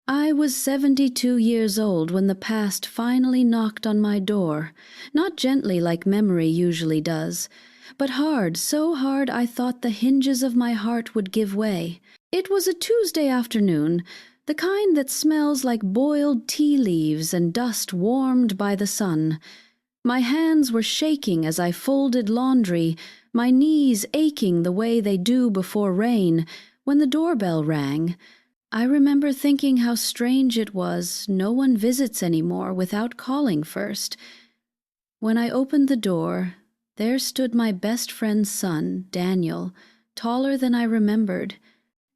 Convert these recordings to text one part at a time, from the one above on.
I was 72 years old when the past finally knocked on my door, not gently like memory usually does, but hard, so hard I thought the hinges of my heart would give way. It was a Tuesday afternoon, the kind that smells like boiled tea leaves and dust warmed by the sun. My hands were shaking as I folded laundry, my knees aching the way they do before rain, when the doorbell rang. I remember thinking how strange it was no one visits anymore without calling first. When I opened the door, there stood my best friend's son, Daniel, taller than I remembered,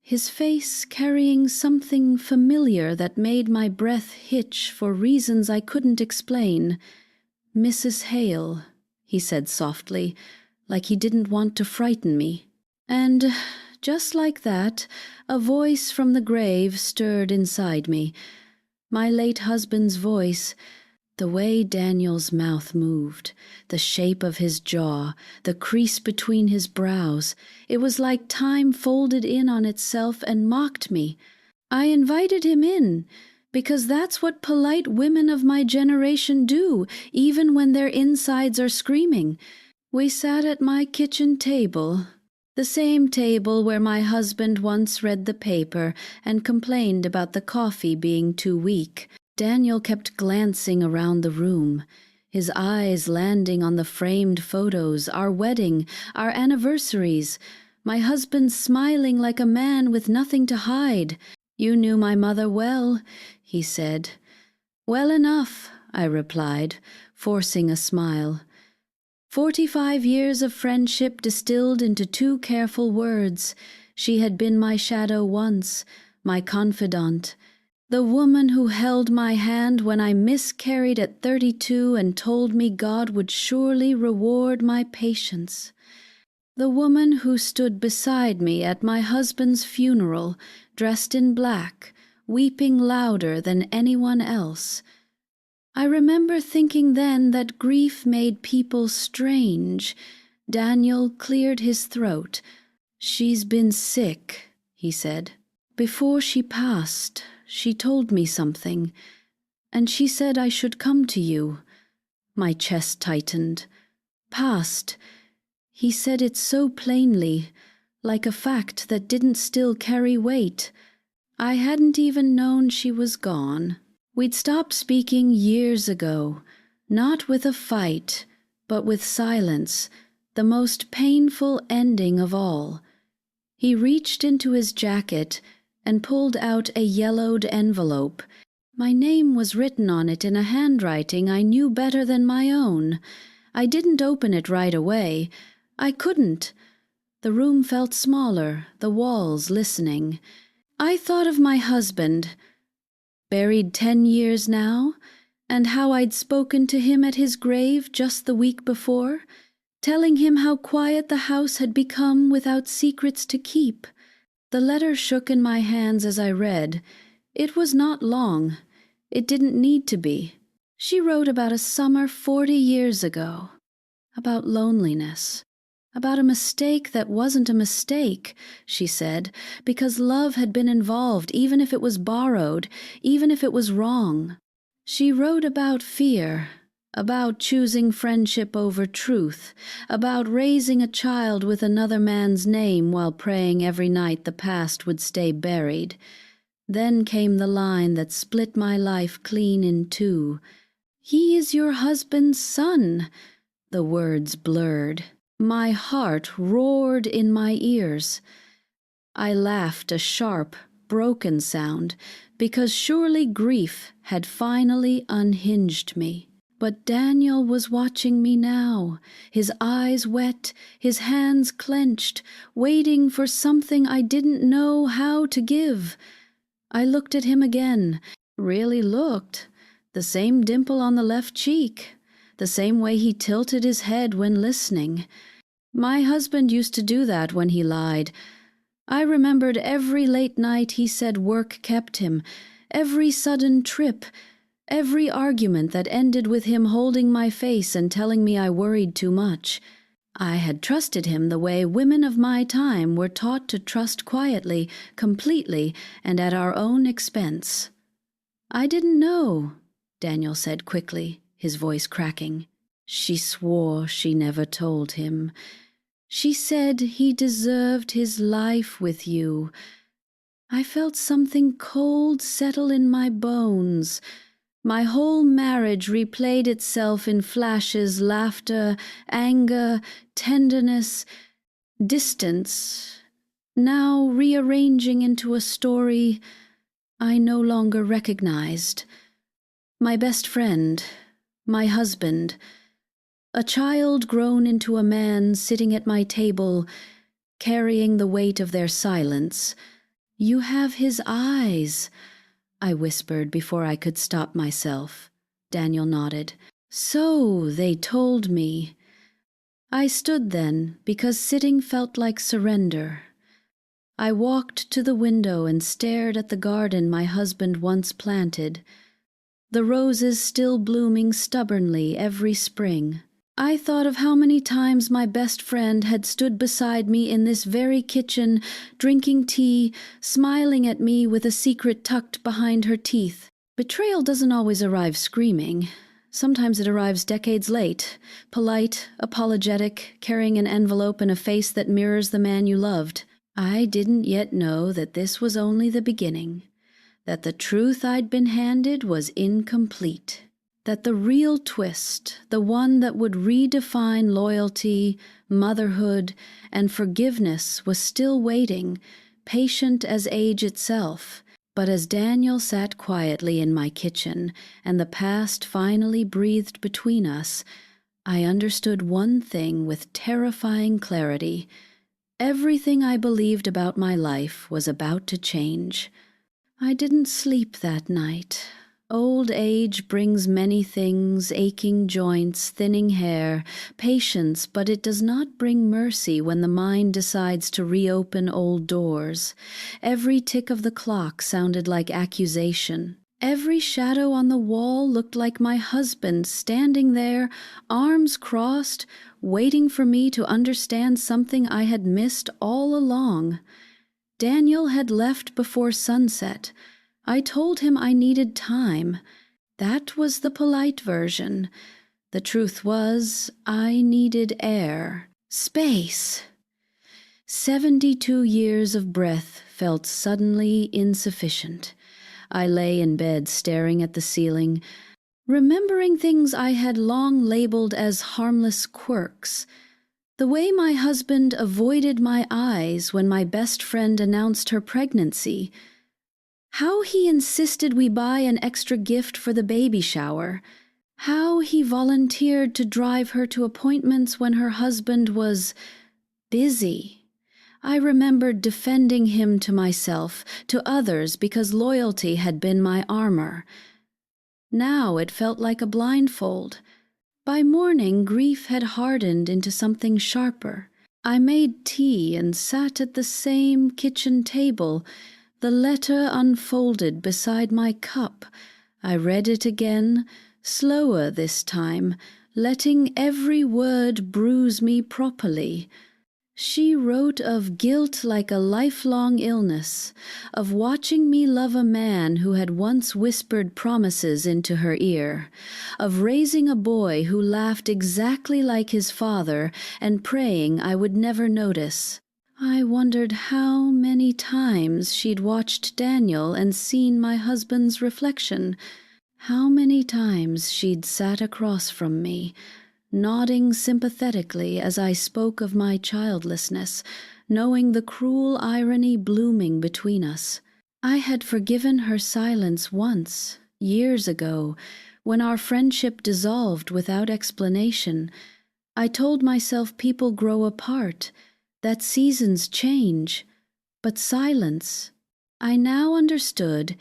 his face carrying something familiar that made my breath hitch for reasons I couldn't explain. "Mrs. Hale," he said softly, like he didn't want to frighten me. And just like that, a voice from the grave stirred inside me. My late husband's voice. The way Daniel's mouth moved, the shape of his jaw, the crease between his brows, it was like time folded in on itself and mocked me. I invited him in, because that's what polite women of my generation do, even when their insides are screaming. We sat at my kitchen table, the same table where my husband once read the paper and complained about the coffee being too weak. Daniel kept glancing around the room, his eyes landing on the framed photos, our wedding, our anniversaries, my husband smiling like a man with nothing to hide. "You knew my mother well," he said. "Well enough," I replied, forcing a smile. 45 years of friendship distilled into 2 careful words. She had been my shadow once, my confidant, the woman who held my hand when I miscarried at 32 and told me God would surely reward my patience. The woman who stood beside me at my husband's funeral, dressed in black, weeping louder than anyone else. I remember thinking then that grief made people strange. Daniel cleared his throat. "She's been sick," he said. "Before she passed, she told me something, and she said I should come to you." My chest tightened. "Passed." He said it so plainly, like a fact that didn't still carry weight. I hadn't even known she was gone. We'd stopped speaking years ago, not with a fight, but with silence, the most painful ending of all. He reached into his jacket and pulled out a yellowed envelope. My name was written on it in a handwriting I knew better than my own. I didn't open it right away. I couldn't. The room felt smaller, the walls listening. I thought of my husband, buried 10 years now, and how I'd spoken to him at his grave just the week before, telling him how quiet the house had become without secrets to keep. The letter shook in my hands as I read. It was not long. It didn't need to be. She wrote about a summer 40 years ago, about loneliness, about a mistake that wasn't a mistake, she said, because love had been involved, even if it was borrowed, even if it was wrong. She wrote about fear, about choosing friendship over truth, about raising a child with another man's name while praying every night the past would stay buried. Then came the line that split my life clean in 2. "He is your husband's son." The words blurred. My heart roared in my ears. I laughed a sharp, broken sound, because surely grief had finally unhinged me. But Daniel was watching me now, his eyes wet, his hands clenched, waiting for something I didn't know how to give. I looked at him again, really looked. The same dimple on the left cheek, the same way he tilted his head when listening. My husband used to do that when he lied. I remembered every late night he said work kept him, every sudden trip, every argument that ended with him holding my face and telling me I worried too much. I had trusted him the way women of my time were taught to trust quietly, completely, and at our own expense. "I didn't know," Daniel said quickly, his voice cracking. "She swore she never told him. She said he deserved his life with you." I felt something cold settle in my bones. My whole marriage replayed itself in flashes: laughter, anger, tenderness, distance, now rearranging into a story I no longer recognized. My best friend, my husband, a child grown into a man sitting at my table, carrying the weight of their silence. "You have his eyes," I whispered before I could stop myself. Daniel nodded. "So they told me." I stood then, because sitting felt like surrender. I walked to the window and stared at the garden my husband once planted, the roses still blooming stubbornly every spring. I thought of how many times my best friend had stood beside me in this very kitchen, drinking tea, smiling at me with a secret tucked behind her teeth. Betrayal doesn't always arrive screaming. Sometimes it arrives decades late, polite, apologetic, carrying an envelope and a face that mirrors the man you loved. I didn't yet know that this was only the beginning, that the truth I'd been handed was incomplete, that the real twist, the one that would redefine loyalty, motherhood, and forgiveness, was still waiting, patient as age itself. But as Daniel sat quietly in my kitchen and the past finally breathed between us, I understood one thing with terrifying clarity. Everything I believed about my life was about to change. I didn't sleep that night. Old age brings many things: aching joints, thinning hair, patience, but it does not bring mercy when the mind decides to reopen old doors. Every tick of the clock sounded like accusation. Every shadow on the wall looked like my husband standing there, arms crossed, waiting for me to understand something I had missed all along. Daniel had left before sunset. I told him I needed time. That was the polite version. The truth was, I needed air, space. 72 years of breath felt suddenly insufficient. I lay in bed staring at the ceiling, remembering things I had long labeled as harmless quirks. The way my husband avoided my eyes when my best friend announced her pregnancy. How he insisted we buy an extra gift for the baby shower. How he volunteered to drive her to appointments when her husband was busy. I remembered defending him to myself, to others, because loyalty had been my armor. Now it felt like a blindfold. By morning, grief had hardened into something sharper. I made tea and sat at the same kitchen table, the letter unfolded beside my cup. I read it again, slower this time, letting every word bruise me properly. She wrote of guilt like a lifelong illness, of watching me love a man who had once whispered promises into her ear, of raising a boy who laughed exactly like his father and praying I would never notice. I wondered how many times she'd watched Daniel and seen my husband's reflection, how many times she'd sat across from me, nodding sympathetically as I spoke of my childlessness, knowing the cruel irony blooming between us. I had forgiven her silence once, years ago, when our friendship dissolved without explanation. I told myself people grow apart, that seasons change, but silence, I now understood,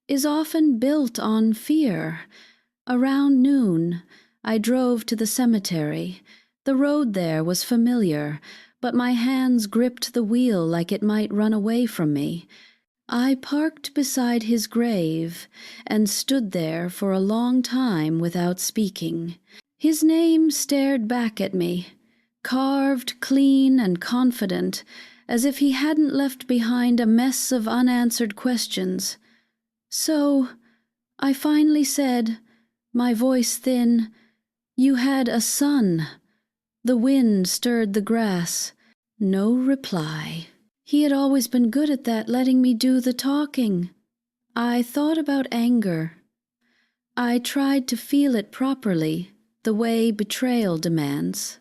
is often built on fear. Around noon, I drove to the cemetery. The road there was familiar, but my hands gripped the wheel like it might run away from me. I parked beside his grave and stood there for a long time without speaking. His name stared back at me, carved clean and confident, as if he hadn't left behind a mess of unanswered questions. So I finally said, my voice thin, "You had a son." The wind stirred the grass. No reply. He had always been good at that, letting me do the talking. I thought about anger. I tried to feel it properly, the way betrayal demands.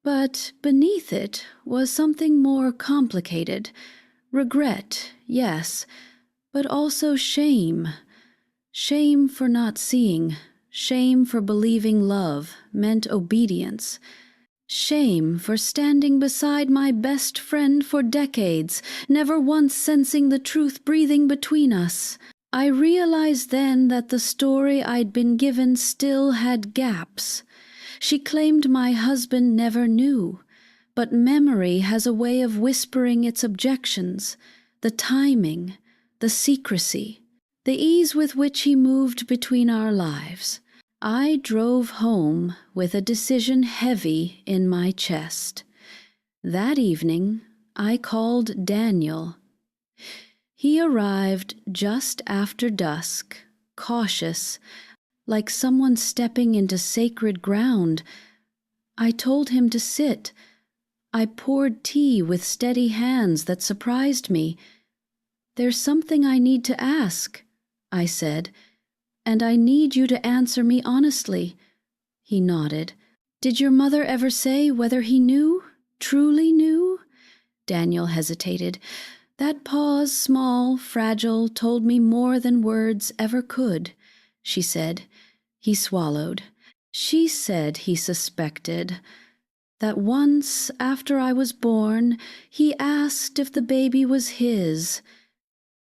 But beneath it was something more complicated. Regret, yes, but also shame. Shame for not seeing, shame for believing love meant obedience. Shame for standing beside my best friend for decades, never once sensing the truth breathing between us. I realized then that the story I'd been given still had gaps. She claimed my husband never knew, but memory has a way of whispering its objections, the timing, the secrecy, the ease with which he moved between our lives. I drove home with a decision heavy in my chest. That evening, I called Daniel. He arrived just after dusk, cautious, like someone stepping into sacred ground. I told him to sit. I poured tea with steady hands that surprised me. "There's something I need to ask," I said, "and I need you to answer me honestly." He nodded. "Did your mother ever say whether he knew, truly knew?" Daniel hesitated. That pause, small, fragile, told me more than words ever could. She said. He swallowed. She said he suspected. That once, after I was born, he asked if the baby was his.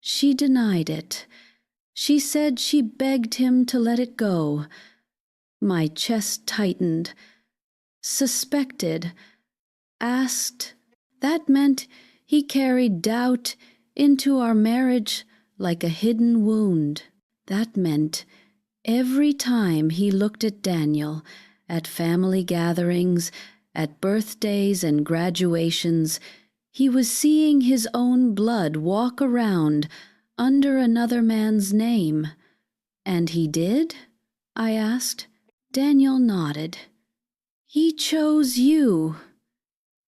She denied it. She said she begged him to let it go. My chest tightened. Suspected. Asked. That meant he carried doubt into our marriage like a hidden wound. That meant every time he looked at Daniel, at family gatherings, at birthdays and graduations, he was seeing his own blood walk around under another man's name. "And he did?" I asked. Daniel nodded. "He chose you."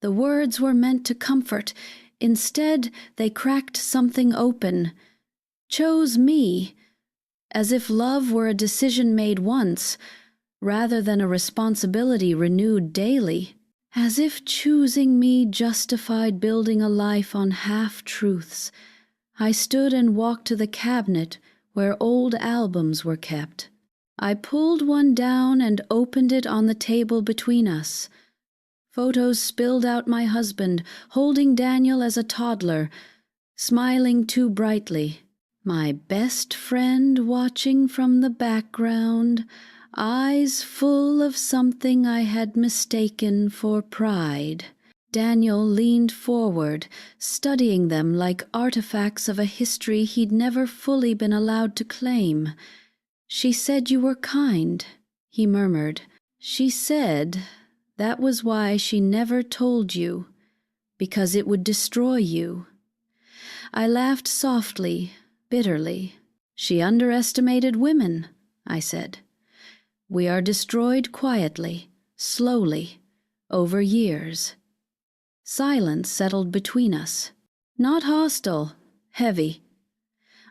The words were meant to comfort. Instead, they cracked something open. Chose me, as if love were a decision made once, rather than a responsibility renewed daily. As if choosing me justified building a life on half-truths. I stood and walked to the cabinet where old albums were kept. I pulled one down and opened it on the table between us. Photos spilled out my husband, holding Daniel as a toddler, smiling too brightly. My best friend watching from the background, eyes full of something I had mistaken for pride. Daniel leaned forward, studying them like artifacts of a history he'd never fully been allowed to claim. "She said you were kind," he murmured. "She said that was why she never told you, because it would destroy you." I laughed softly, bitterly. "She underestimated women," I said. "We are destroyed quietly, slowly, over years." Silence settled between us. Not hostile, heavy.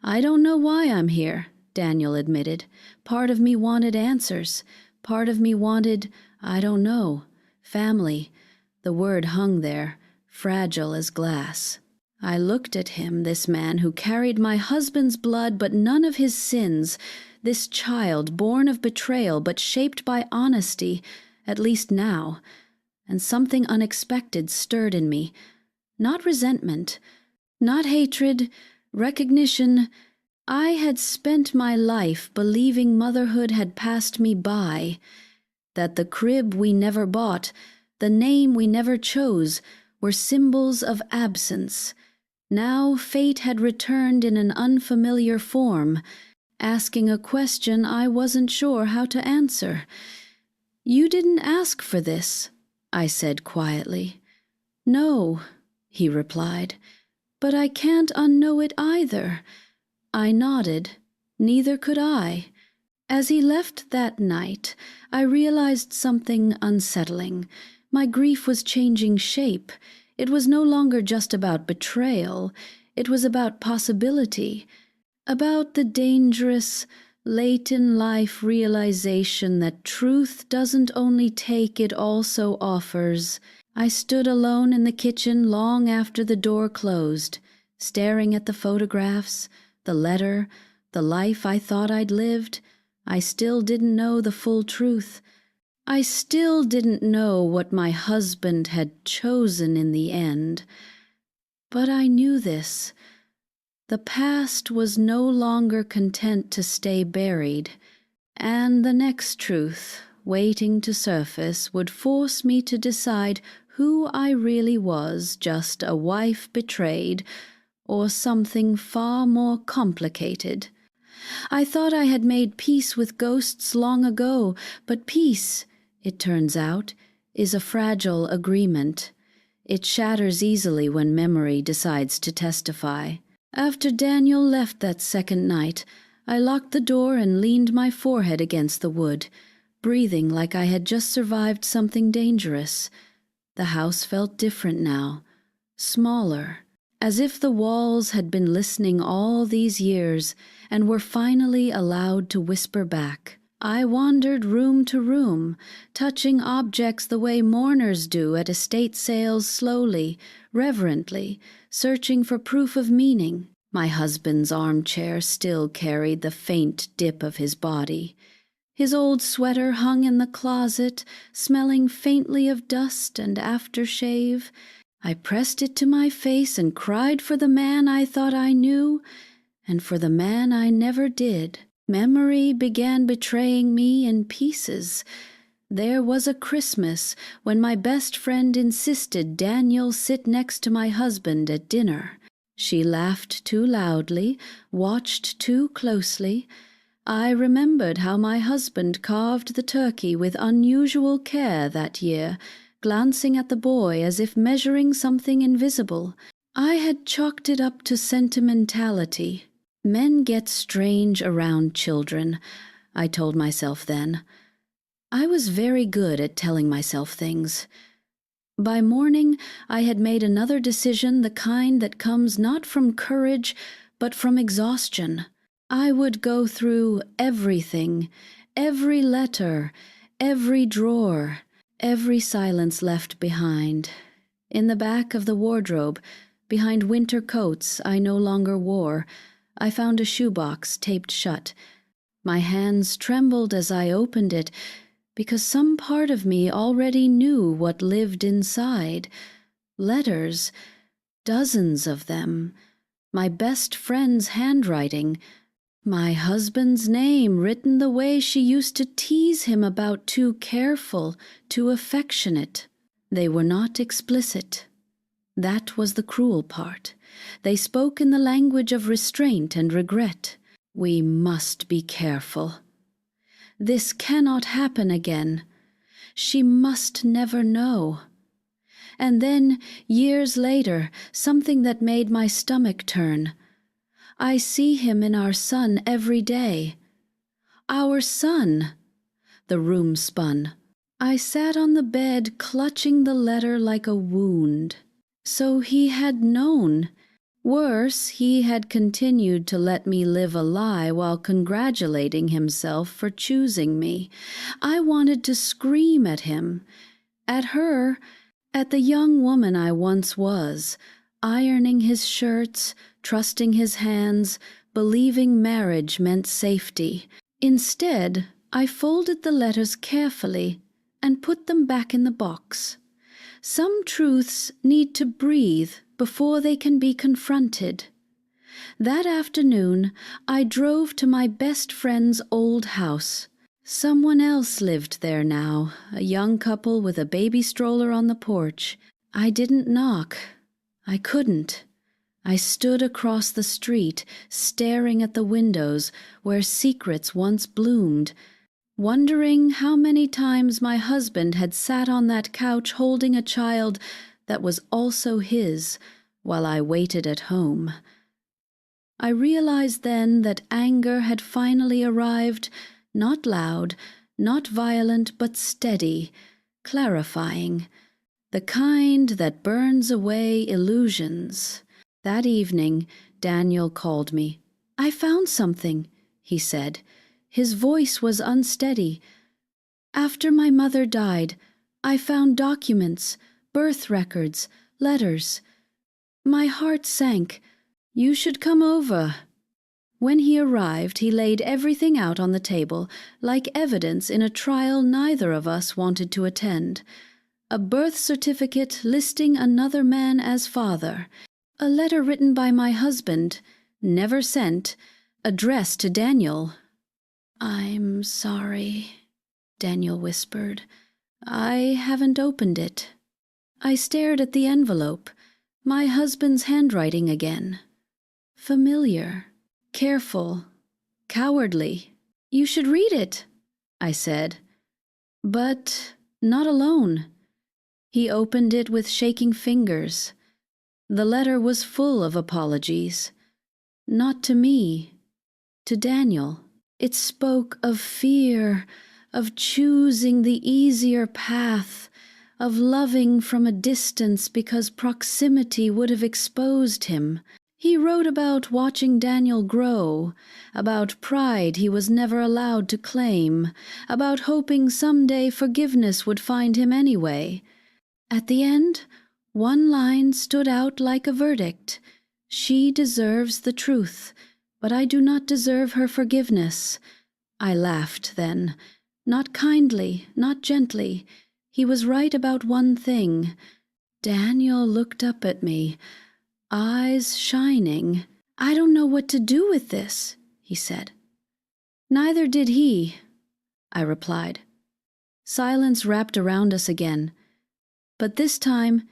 "I don't know why I'm here," Daniel admitted. "Part of me wanted answers. Part of me wanted, I don't know, family." The word hung there, fragile as glass. I looked at him, this man who carried my husband's blood but none of his sins, this child born of betrayal but shaped by honesty, at least now, and something unexpected stirred in me. Not resentment, not hatred, recognition. I had spent my life believing motherhood had passed me by, that the crib we never bought, the name we never chose, were symbols of absence. Now fate had returned in an unfamiliar form, asking a question I wasn't sure how to answer. "You didn't ask for this," I said quietly. "No," he replied, "but I can't unknow it either." I nodded. Neither could I. As he left that night, I realized something unsettling. My grief was changing shape. It was no longer just about betrayal. It was about possibility, about the dangerous, late-in-life realization that truth doesn't only take, it also offers. I stood alone in the kitchen long after the door closed, staring at the photographs, the letter, the life I thought I'd lived. I still didn't know the full truth. I still didn't know what my husband had chosen in the end. But I knew this. The past was no longer content to stay buried, and the next truth, waiting to surface, would force me to decide who I really was, just a wife betrayed, or something far more complicated. I thought I had made peace with ghosts long ago, but peace, it turns out, is a fragile agreement. It shatters easily when memory decides to testify. After Daniel left that second night, I locked the door and leaned my forehead against the wood, breathing like I had just survived something dangerous. The house felt different now, smaller, as if the walls had been listening all these years and were finally allowed to whisper back. I wandered room to room, touching objects the way mourners do at estate sales, slowly, reverently, searching for proof of meaning. My husband's armchair still carried the faint dip of his body. His old sweater hung in the closet, smelling faintly of dust and aftershave. I pressed it to my face and cried for the man I thought I knew, and for the man I never did. Memory began betraying me in pieces. There was a Christmas when my best friend insisted Daniel sit next to my husband at dinner. She laughed too loudly, watched too closely. I remembered how my husband carved the turkey with unusual care that year, glancing at the boy as if measuring something invisible. I had chalked it up to sentimentality. Men get strange around children, I told myself then. I was very good at telling myself things. By morning, I had made another decision, the kind that comes not from courage, but from exhaustion. I would go through everything, every letter, every drawer, every silence left behind. In the back of the wardrobe, behind winter coats I no longer wore, I found a shoebox taped shut. My hands trembled as I opened it, because some part of me already knew what lived inside. Letters, dozens of them, my best friend's handwriting, my husband's name written the way she used to tease him about, too careful, too affectionate. They were not explicit. That was the cruel part. They spoke in the language of restraint and regret. We must be careful. This cannot happen again. She must never know. And then, years later, something that made my stomach turn. I see him in our son every day. Our son! The room spun. I sat on the bed, clutching the letter like a wound. So he had known. Worse, he had continued to let me live a lie while congratulating himself for choosing me. I wanted to scream at him, at her, at the young woman I once was, ironing his shirts, trusting his hands, believing marriage meant safety. Instead, I folded the letters carefully and put them back in the box. Some truths need to breathe before they can be confronted. That afternoon, I drove to my best friend's old house. Someone else lived there now, a young couple with a baby stroller on the porch. I didn't knock. I couldn't. I stood across the street, staring at the windows where secrets once bloomed, wondering how many times my husband had sat on that couch holding a child that was also his while I waited at home. I realized then that anger had finally arrived, Not loud, not violent, but steady, clarifying, the kind that burns away illusions. That evening, Daniel called me. "I found something," he said. His voice was unsteady. "After my mother died, I found documents, birth records, letters. My heart sank. You should come over." When he arrived, he laid everything out on the table, like evidence in a trial neither of us wanted to attend. A birth certificate listing another man as father, a letter written by my husband, never sent, addressed to Daniel. "I'm sorry," Daniel whispered. "I haven't opened it." I stared at the envelope, my husband's handwriting again. Familiar. Careful, cowardly. "You should read it," I said. But not alone. He opened it with shaking fingers. The letter was full of apologies. Not to me, to Daniel. It spoke of fear, of choosing the easier path, of loving from a distance because proximity would have exposed him. He wrote about watching Daniel grow, about pride he was never allowed to claim, about hoping someday forgiveness would find him anyway. At the end, one line stood out like a verdict. "She deserves the truth, but I do not deserve her forgiveness." I laughed then, not kindly, not gently. He was right about one thing. Daniel looked up at me, eyes shining. "I don't know what to do with this," he said. "Neither did he," I replied. Silence wrapped around us again. But this time,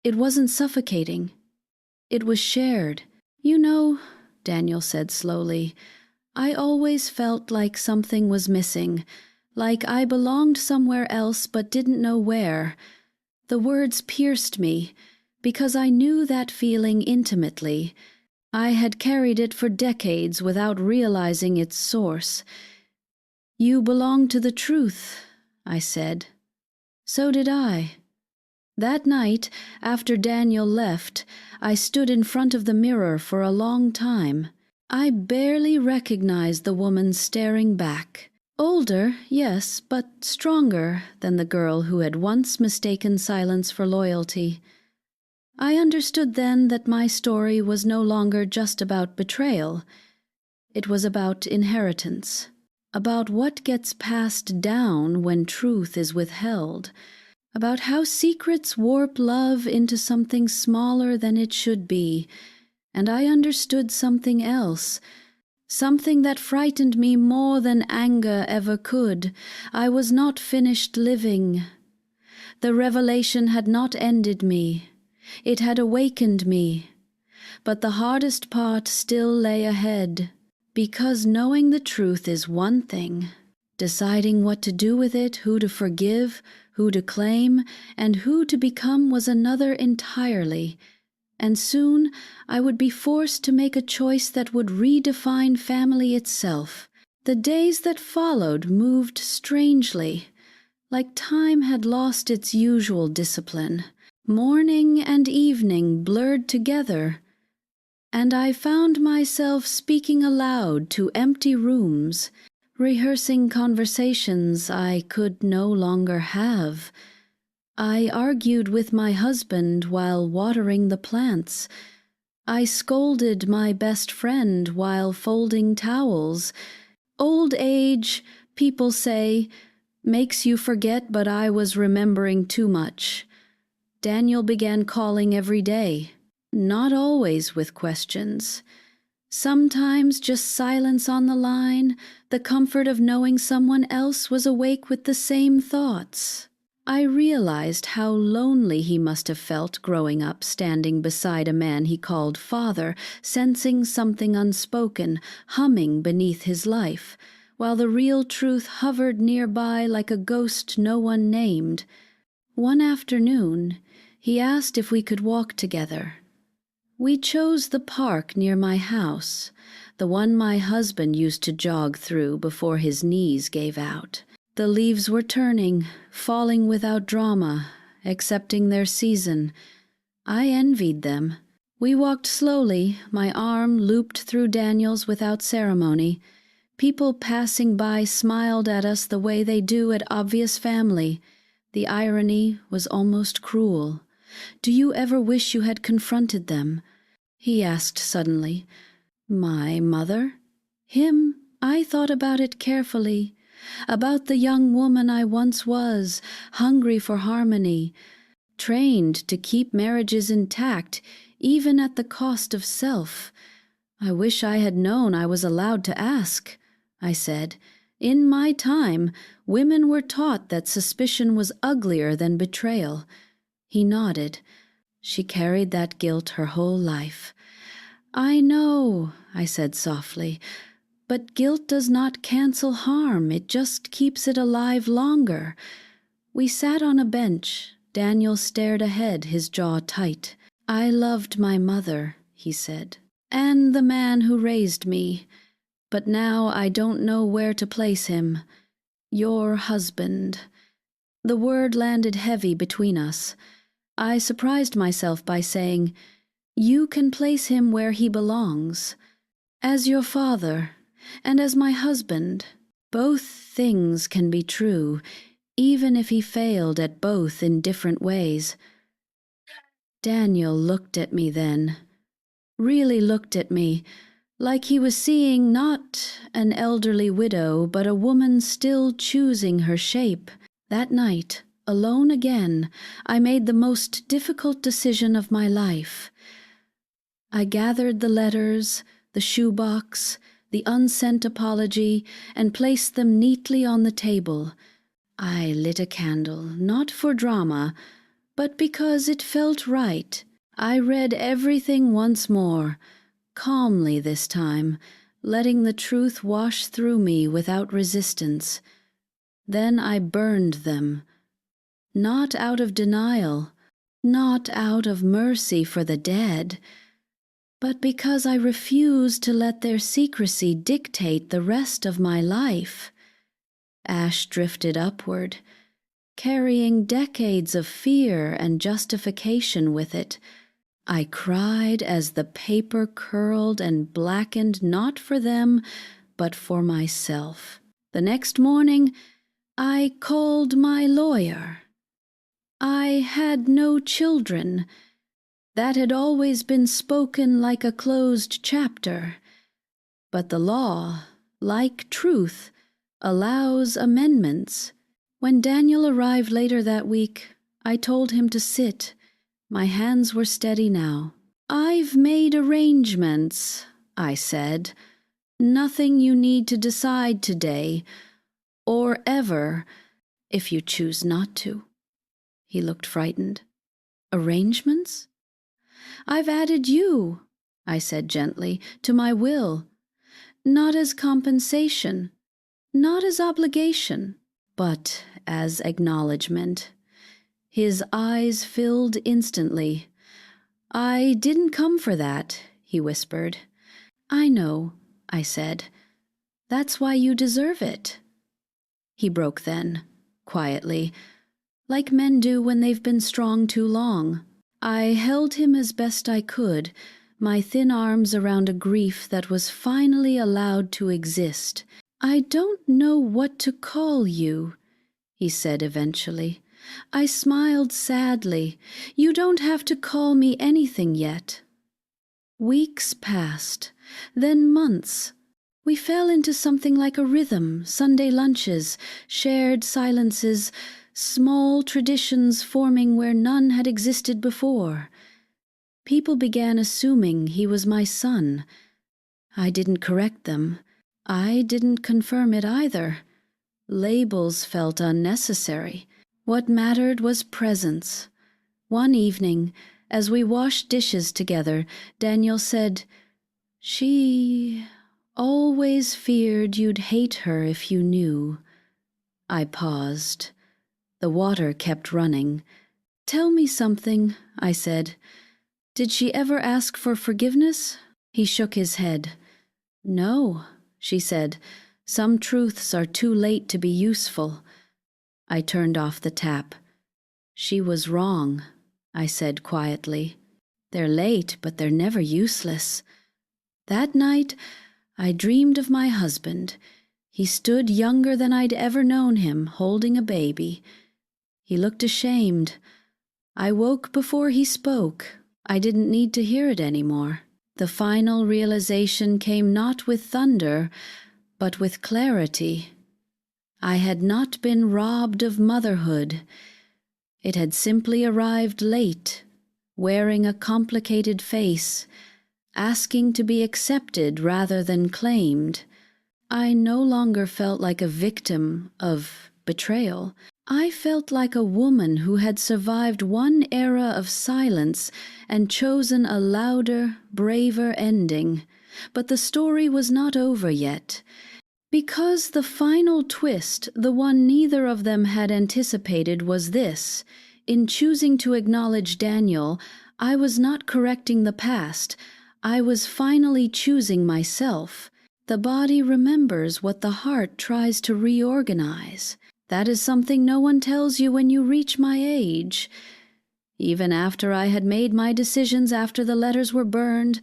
it wasn't suffocating. It was shared. "You know," Daniel said slowly, "I always felt like something was missing, like I belonged somewhere else but didn't know where." The words pierced me, because I knew that feeling intimately. I had carried it for decades without realizing its source. "You belong to the truth," I said. So did I. That night, after Daniel left, I stood in front of the mirror for a long time. I barely recognized the woman staring back. Older, yes, but stronger than the girl who had once mistaken silence for loyalty. I understood then that my story was no longer just about betrayal. It was about inheritance, about what gets passed down when truth is withheld, about how secrets warp love into something smaller than it should be. And I understood something else, something that frightened me more than anger ever could. I was not finished living. The revelation had not ended me. It had awakened me. But the hardest part still lay ahead, because knowing the truth is one thing. Deciding what to do with it, who to forgive, who to claim, and who to become was another entirely. And soon I would be forced to make a choice that would redefine family itself. The days that followed moved strangely, like time had lost its usual discipline. Morning and evening blurred together, and I found myself speaking aloud to empty rooms, rehearsing conversations I could no longer have. I argued with my husband while watering the plants. I scolded my best friend while folding towels. Old age, people say, makes you forget, but I was remembering too much. Daniel began calling every day, not always with questions. Sometimes just silence on the line, the comfort of knowing someone else was awake with the same thoughts. I realized how lonely he must have felt growing up, standing beside a man he called father, sensing something unspoken, humming beneath his life, while the real truth hovered nearby like a ghost no one named. One afternoon, he asked if we could walk together. We chose the park near my house, the one my husband used to jog through before his knees gave out. The leaves were turning, falling without drama, accepting their season. I envied them. We walked slowly, my arm looped through Daniel's without ceremony. People passing by smiled at us the way they do at obvious family. The irony was almost cruel. "Do you ever wish you had confronted them?" he asked suddenly. My mother? Him? I thought about it carefully. About the young woman I once was, hungry for harmony, trained to keep marriages intact, even at the cost of self. I wish I had known I was allowed to ask, I said. In my time, women were taught that suspicion was uglier than betrayal. He nodded. She carried that guilt her whole life. I know, I said softly, but guilt does not cancel harm. It just keeps it alive longer. We sat on a bench. Daniel stared ahead, his jaw tight. I loved my mother, he said, and the man who raised me. But now I don't know where to place him. Your husband. The word landed heavy between us. I surprised myself by saying, "You can place him where he belongs. As your father, and as my husband. Both things can be true, even if he failed at both in different ways." Daniel looked at me then, really looked at me, like he was seeing not an elderly widow, but a woman still choosing her shape. That night, alone again, I made the most difficult decision of my life. I gathered the letters, the shoebox, the unsent apology, and placed them neatly on the table. I lit a candle, not for drama, but because it felt right. I read everything once more, calmly this time, letting the truth wash through me without resistance. Then I burned them, not out of denial, not out of mercy for the dead, but because I refused to let their secrecy dictate the rest of my life. Ash drifted upward, carrying decades of fear and justification with it. I cried as the paper curled and blackened, not for them, but for myself. The next morning, I called my lawyer. I had no children. That had always been spoken like a closed chapter. But the law, like truth, allows amendments. When Daniel arrived later that week, I told him to sit. My hands were steady now. "I've made arrangements," I said. "Nothing you need to decide today, or ever, if you choose not to." He looked frightened. "Arrangements?" "I've added you," I said gently, "to my will. Not as compensation, not as obligation, but as acknowledgement." His eyes filled instantly. "I didn't come for that," he whispered. "I know," I said. "That's why you deserve it." He broke then, quietly, like men do when they've been strong too long. I held him as best I could, my thin arms around a grief that was finally allowed to exist. "I don't know what to call you," he said eventually. I smiled sadly. "You don't have to call me anything yet." Weeks passed, then months. We fell into something like a rhythm, Sunday lunches, shared silences, small traditions forming where none had existed before. People began assuming he was my son. I didn't correct them. I didn't confirm it either. Labels felt unnecessary. What mattered was presence. One evening, as we washed dishes together, Daniel said, "She always feared you'd hate her if you knew." I paused. The water kept running. "Tell me something," I said. "Did she ever ask for forgiveness?" He shook his head. "No," she said. "Some truths are too late to be useful." I turned off the tap. "She was wrong," I said quietly. "They're late, but they're never useless." That night, I dreamed of my husband. He stood younger than I'd ever known him, holding a baby. He looked ashamed. I woke before he spoke. I didn't need to hear it anymore. The final realization came not with thunder, but with clarity. I had not been robbed of motherhood. It had simply arrived late, wearing a complicated face, asking to be accepted rather than claimed. I no longer felt like a victim of betrayal. I felt like a woman who had survived one era of silence and chosen a louder, braver ending. But the story was not over yet. Because the final twist, the one neither of them had anticipated, was this: in choosing to acknowledge Daniel, I was not correcting the past. I was finally choosing myself. The body remembers what the heart tries to reorganize. That is something no one tells you when you reach my age. Even after I had made my decisions, after the letters were burned,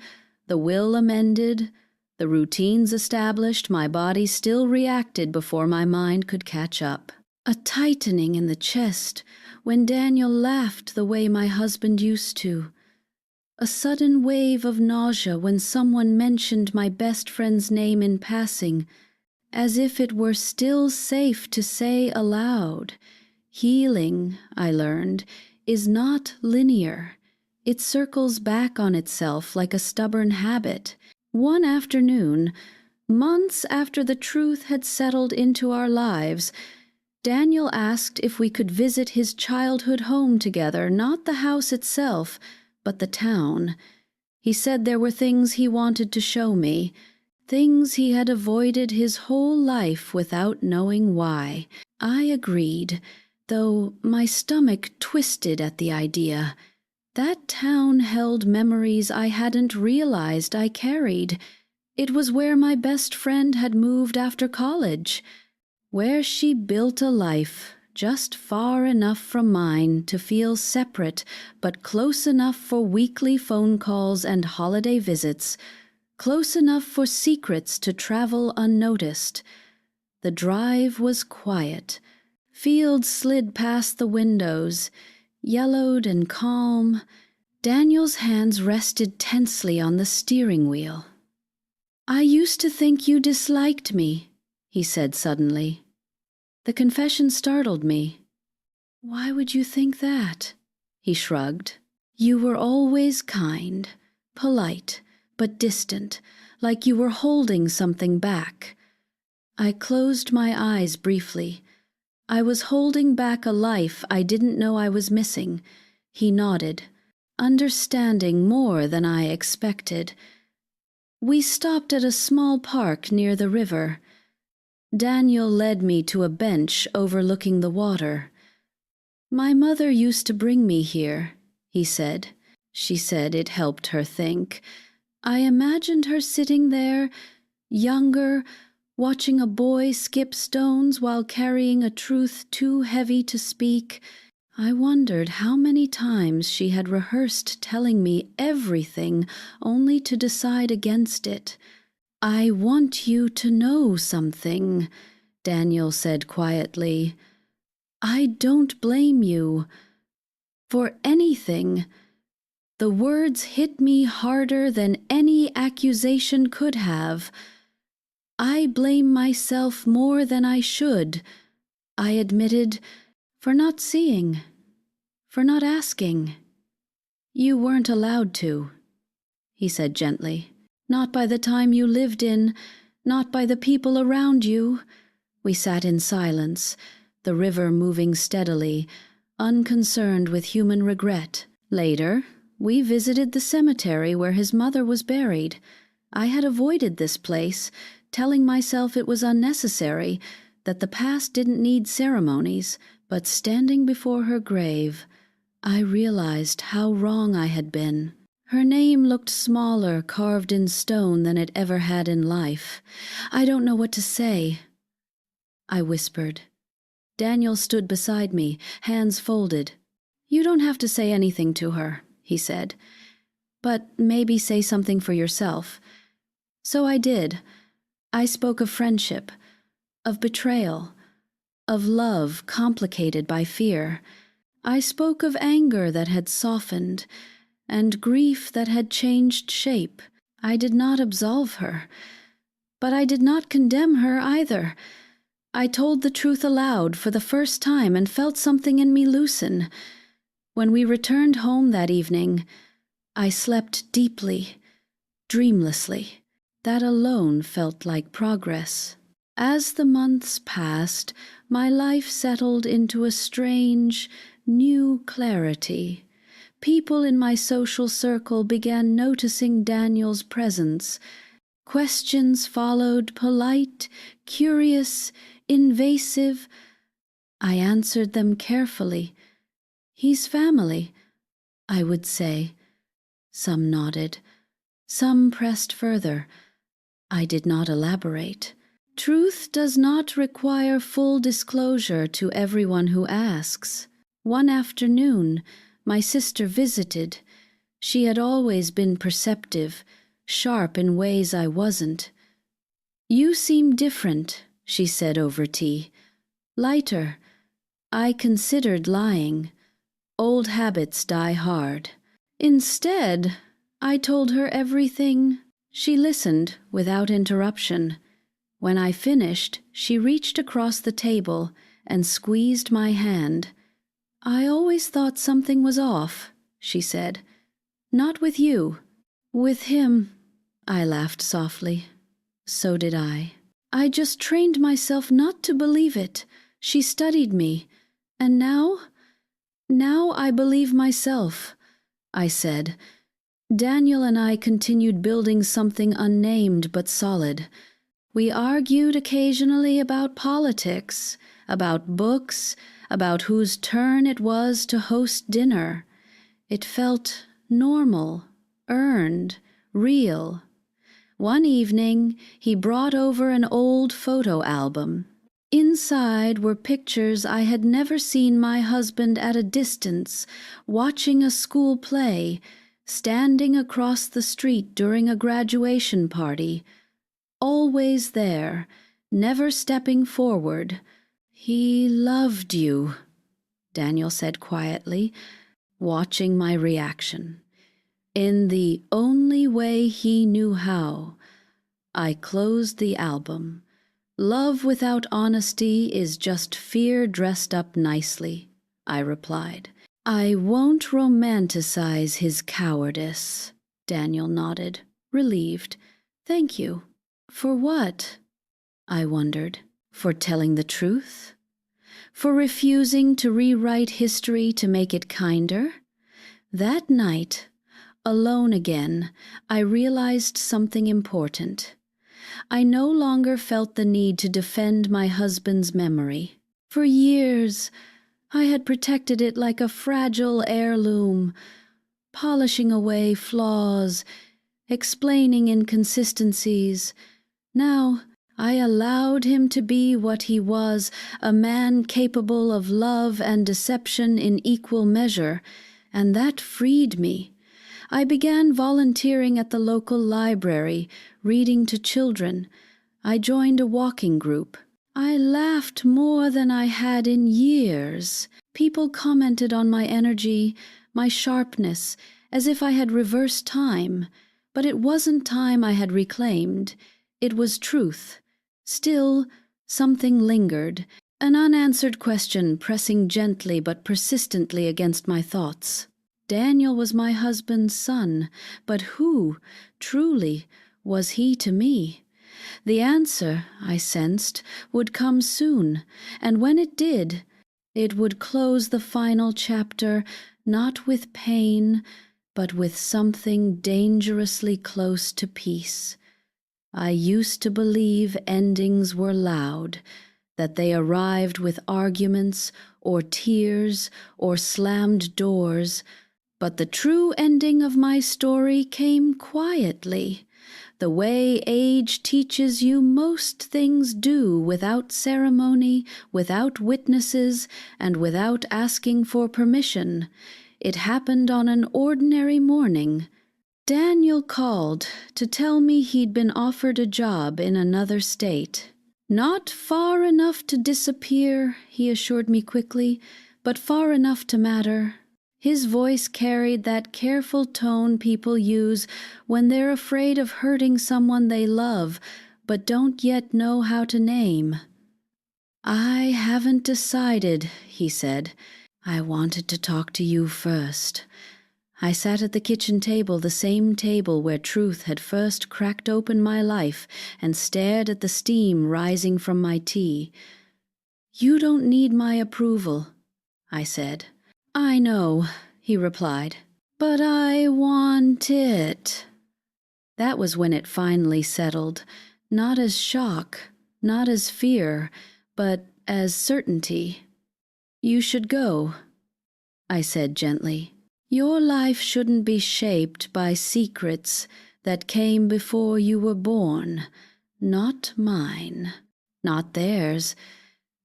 the will amended, the routines established, my body still reacted before my mind could catch up. A tightening in the chest when Daniel laughed the way my husband used to. A sudden wave of nausea when someone mentioned my best friend's name in passing, as if it were still safe to say aloud. Healing, I learned, is not linear. It circles back on itself like a stubborn habit. One afternoon, months after the truth had settled into our lives, Daniel asked if we could visit his childhood home together, not the house itself, but the town. He said there were things he wanted to show me, things he had avoided his whole life without knowing why. I agreed, though my stomach twisted at the idea. That town held memories I hadn't realized I carried. It was where my best friend had moved after college, where she built a life just far enough from mine to feel separate, but close enough for weekly phone calls and holiday visits, close enough for secrets to travel unnoticed. The drive was quiet. Fields slid past the windows, yellowed and calm. Daniel's hands rested tensely on the steering wheel. "I used to think you disliked me," he said suddenly. The confession startled me. "Why would you think that?" He shrugged. "You were always kind, polite, but distant, like you were holding something back." I closed my eyes briefly. I was holding back a life I didn't know I was missing. He nodded, understanding more than I expected. We stopped at a small park near the river. Daniel led me to a bench overlooking the water. "My mother used to bring me here," he said. She said it helped her think. I imagined her sitting there, younger, watching a boy skip stones while carrying a truth too heavy to speak. I wondered how many times she had rehearsed telling me everything only to decide against it. "I want you to know something," Daniel said quietly. "I don't blame you for anything." The words hit me harder than any accusation could have. "I blame myself more than I should," I admitted, "for not seeing, for not asking." "You weren't allowed to," he said gently. "Not by the time you lived in, not by the people around you." We sat in silence, the river moving steadily, unconcerned with human regret. Later, we visited the cemetery where his mother was buried. I had avoided this place, telling myself it was unnecessary, that the past didn't need ceremonies, but standing before her grave, I realized how wrong I had been. Her name looked smaller, carved in stone, than it ever had in life. "I don't know what to say," I whispered. Daniel stood beside me, hands folded. "You don't have to say anything to her," he said, "but maybe say something for yourself." So I did. I spoke of friendship, of betrayal, of love complicated by fear. I spoke of anger that had softened, and grief that had changed shape. I did not absolve her, but I did not condemn her either. I told the truth aloud for the first time and felt something in me loosen. When we returned home that evening, I slept deeply, dreamlessly. That alone felt like progress. As the months passed, my life settled into a strange, new clarity. People in my social circle began noticing Daniel's presence. Questions followed, polite, curious, invasive. I answered them carefully. "He's family," I would say. Some nodded. Some pressed further. I did not elaborate. Truth does not require full disclosure to everyone who asks. One afternoon, my sister visited. She had always been perceptive, sharp in ways I wasn't. "You seem different," she said over tea. "Lighter." I considered lying. Old habits die hard. Instead, I told her everything. She listened without interruption. When I finished, she reached across the table and squeezed my hand. "I always thought something was off," she said. "Not with you." "With him," I laughed softly. So did I. "I just trained myself not to believe it. She studied me. And now I believe myself," I said. Daniel and I continued building something unnamed but solid. We argued occasionally about politics, about books, about whose turn it was to host dinner. It felt normal, earned, real. One evening, he brought over an old photo album. Inside were pictures I had never seen my husband at a distance, watching a school play, standing across the street during a graduation party. Always there, never stepping forward. "He loved you," Daniel said quietly, watching my reaction. "In the only way he knew how." I closed the album. "Love without honesty is just fear dressed up nicely," I replied. "I won't romanticize his cowardice." Daniel nodded, relieved. "Thank you." "For what?" I wondered. "For telling the truth? For refusing to rewrite history to make it kinder?" That night, alone again, I realized something important. I no longer felt the need to defend my husband's memory. For years, I had protected it like a fragile heirloom, polishing away flaws, explaining inconsistencies. Now, I allowed him to be what he was, a man capable of love and deception in equal measure, and that freed me. I began volunteering at the local library, reading to children. I joined a walking group. I laughed more than I had in years. People commented on my energy, my sharpness, as if I had reversed time. But it wasn't time I had reclaimed. It was truth. Still, something lingered, an unanswered question pressing gently but persistently against my thoughts. Daniel was my husband's son, but who, truly, was he to me? The answer, I sensed, would come soon, and when it did, it would close the final chapter not with pain, but with something dangerously close to peace. I used to believe endings were loud, that they arrived with arguments or tears or slammed doors, But the true ending of my story came quietly, the way age teaches you most things do, without ceremony, without witnesses, and without asking for permission. It happened on an ordinary morning. Daniel called to tell me he'd been offered a job in another state. Not far enough to disappear, he assured me quickly, but far enough to matter. His voice carried that careful tone people use when they're afraid of hurting someone they love, but don't yet know how to name. "I haven't decided," he said. "I wanted to talk to you first." I sat at the kitchen table, the same table where truth had first cracked open my life, and stared at the steam rising from my tea. "You don't need my approval," I said. "I know," he replied, "but I want it." That was when it finally settled, not as shock, not as fear, but as certainty. "You should go," I said gently. "Your life shouldn't be shaped by secrets that came before you were born. Not mine. Not theirs."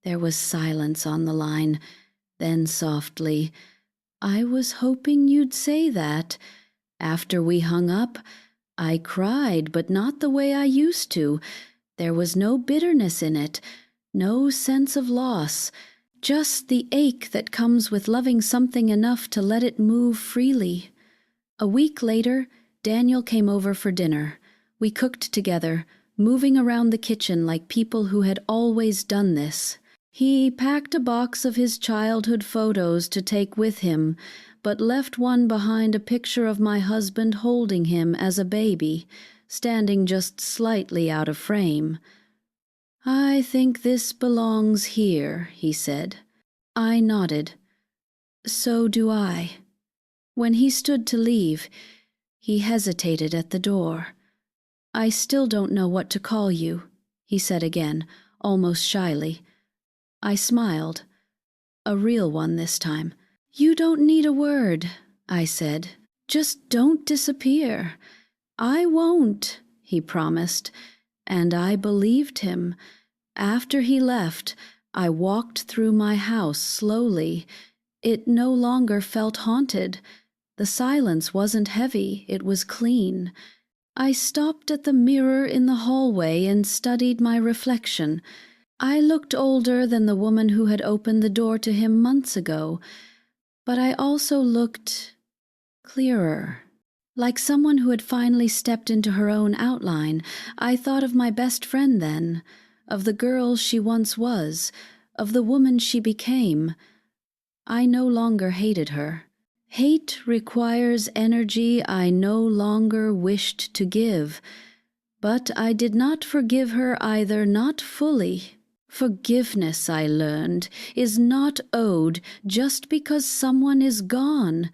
There was silence on the line. Then softly, "I was hoping you'd say that. After we hung up, I cried, but not the way I used to. There was no bitterness in it, no sense of loss, just the ache that comes with loving something enough to let it move freely." A week later, Daniel came over for dinner. We cooked together, moving around the kitchen like people who had always done this. He packed a box of his childhood photos to take with him, but left one behind a picture of my husband holding him as a baby, standing just slightly out of frame. "I think this belongs here," he said. I nodded. "So do I." When he stood to leave, he hesitated at the door. "I still don't know what to call you," he said again, almost shyly. I smiled, a real one this time. "You don't need a word," I said. "Just don't disappear." "I won't," he promised, and I believed him. After he left, I walked through my house slowly. It no longer felt haunted. The silence wasn't heavy, it was clean. I stopped at the mirror in the hallway and studied my reflection. I looked older than the woman who had opened the door to him months ago, but I also looked clearer, like someone who had finally stepped into her own outline. I thought of my best friend then, of the girl she once was, of the woman she became. I no longer hated her. Hate requires energy I no longer wished to give, but I did not forgive her either, not fully. Forgiveness, I learned, is not owed just because someone is gone.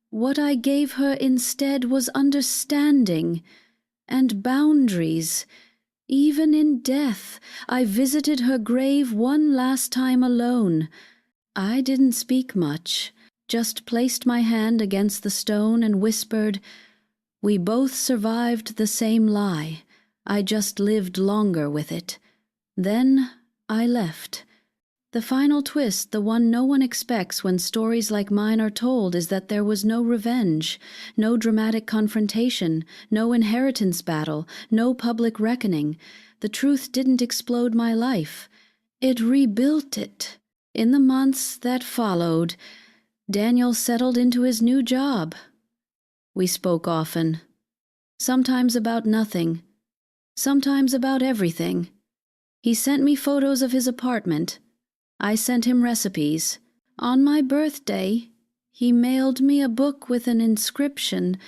What I gave her instead was understanding and boundaries. Even in death, I visited her grave one last time alone. I didn't speak much, just placed my hand against the stone and whispered, "We both survived the same lie. I just lived longer with it." Then I left. The final twist, the one no one expects when stories like mine are told, is that there was no revenge, no dramatic confrontation, no inheritance battle, no public reckoning. The truth didn't explode my life. It rebuilt it. In the months that followed, Daniel settled into his new job. We spoke often, sometimes about nothing, sometimes about everything. He sent me photos of his apartment. I sent him recipes. On my birthday, he mailed me a book with an inscription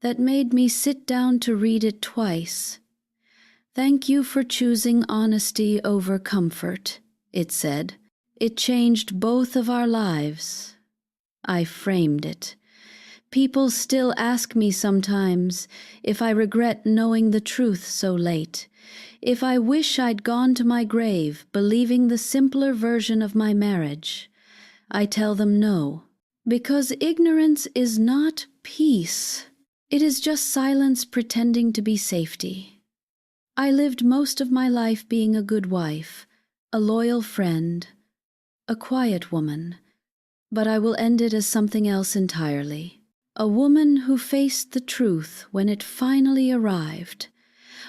that made me sit down to read it twice. "Thank you for choosing honesty over comfort," it said. "It changed both of our lives." I framed it. People still ask me sometimes if I regret knowing the truth so late, if I wish I'd gone to my grave believing the simpler version of my marriage. I tell them no, Because ignorance is not peace. It is just silence pretending to be safety. I lived most of my life being a good wife, a loyal friend, a quiet woman, but I will end it as something else entirely. A woman who faced the truth when it finally arrived.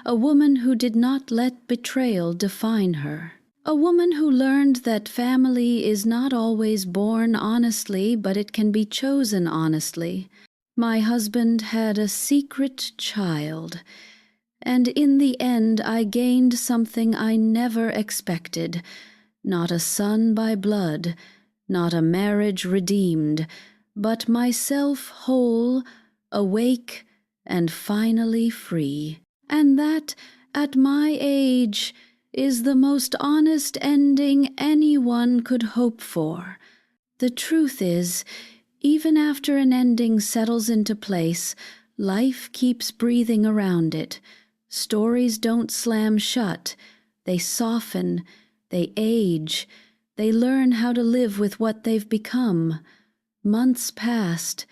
A woman who did not let betrayal define her. A woman who learned that family is not always born honestly, but it can be chosen honestly. My husband had a secret child, and in the end I gained something I never expected. Not a son by blood, not a marriage redeemed, but myself whole, awake, and finally free. And that, at my age, is the most honest ending anyone could hope for. The truth is, even after an ending settles into place, life keeps breathing around it. Stories don't slam shut. They soften, they age, they learn how to live with what they've become. Months passed,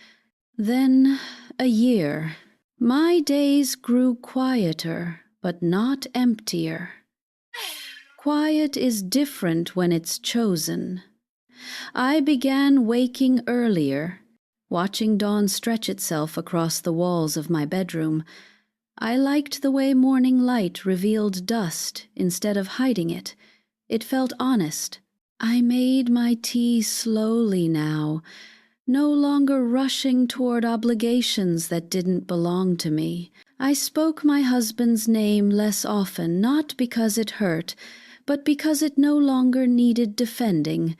then a year. My days grew quieter, but not emptier. Quiet is different when it's chosen. I began waking earlier, watching dawn stretch itself across the walls of my bedroom. I liked the way morning light revealed dust instead of hiding it. It felt honest. I made my tea slowly now, no longer rushing toward obligations that didn't belong to me. I spoke my husband's name less often, not because it hurt, but because it no longer needed defending.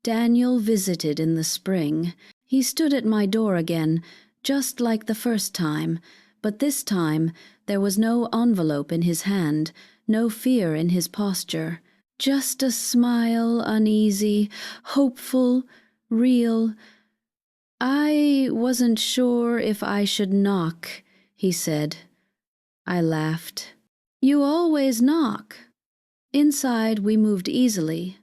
Daniel visited in the spring. He stood at my door again, just like the first time, but this time there was no envelope in his hand, no fear in his posture. Just a smile, uneasy, hopeful, real. "I wasn't sure if I should knock," he said. I laughed. "You always knock." Inside we moved easily,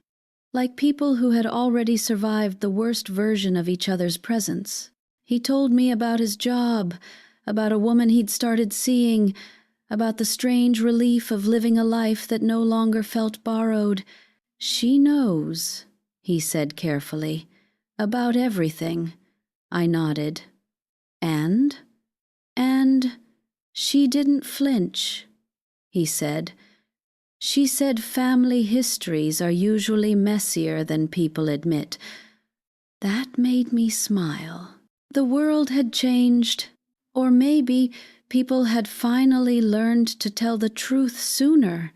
like people who had already survived the worst version of each other's presence. He told me about his job, about a woman he'd started seeing, about the strange relief of living a life that no longer felt borrowed. "She knows," he said carefully, "about everything." I nodded. And she didn't flinch, he said. She said family histories are usually messier than people admit. That made me smile. The world had changed, or maybe people had finally learned to tell the truth sooner.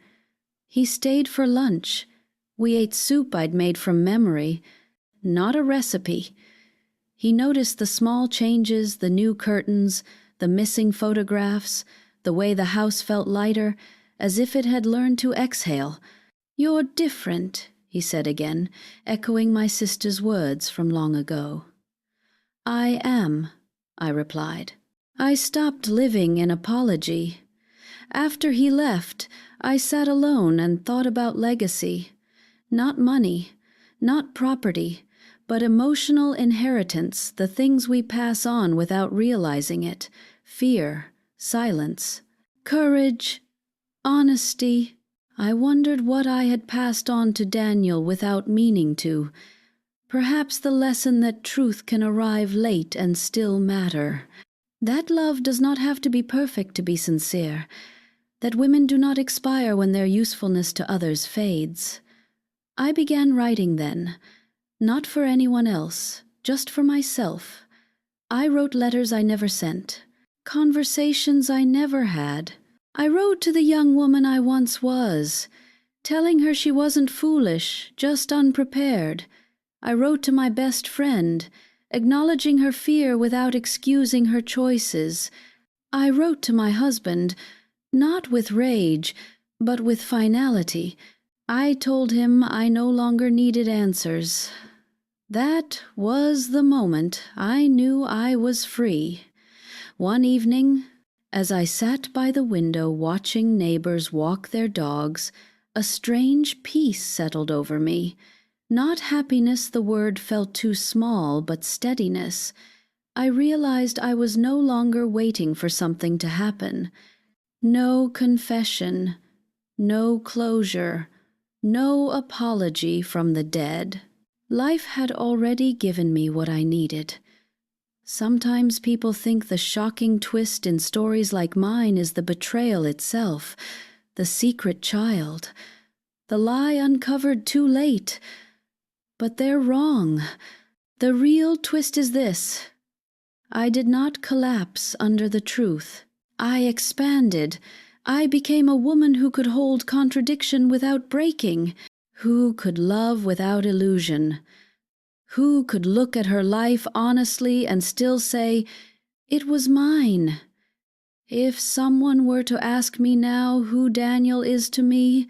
He stayed for lunch. We ate soup I'd made from memory, not a recipe. He noticed the small changes, the new curtains, the missing photographs, the way the house felt lighter, as if it had learned to exhale. "You're different," he said again, echoing my sister's words from long ago. "I am," I replied. I stopped living in apology. After he left, I sat alone and thought about legacy. Not money, not property, but emotional inheritance, the things we pass on without realizing it. Fear, silence, courage, honesty. I wondered what I had passed on to Daniel without meaning to. Perhaps the lesson that truth can arrive late and still matter. That love does not have to be perfect to be sincere. That women do not expire when their usefulness to others fades. I began writing then, not for anyone else, just for myself. I wrote letters I never sent, conversations I never had. I wrote to the young woman I once was, telling her she wasn't foolish, just unprepared. I wrote to my best friend, acknowledging her fear without excusing her choices. I wrote to my husband, not with rage, but with finality. I told him I no longer needed answers. That was the moment I knew I was free. One evening, as I sat by the window watching neighbors walk their dogs, a strange peace settled over me. Not happiness, the word felt too small, but steadiness. I realized I was no longer waiting for something to happen. No confession, no closure, no apology from the dead. Life had already given me what I needed. Sometimes people think the shocking twist in stories like mine is the betrayal itself, the secret child, the lie uncovered too late. But they're wrong. The real twist is this. I did not collapse under the truth. I expanded. I became a woman who could hold contradiction without breaking, who could love without illusion, who could look at her life honestly and still say, "It was mine." If someone were to ask me now who Daniel is to me,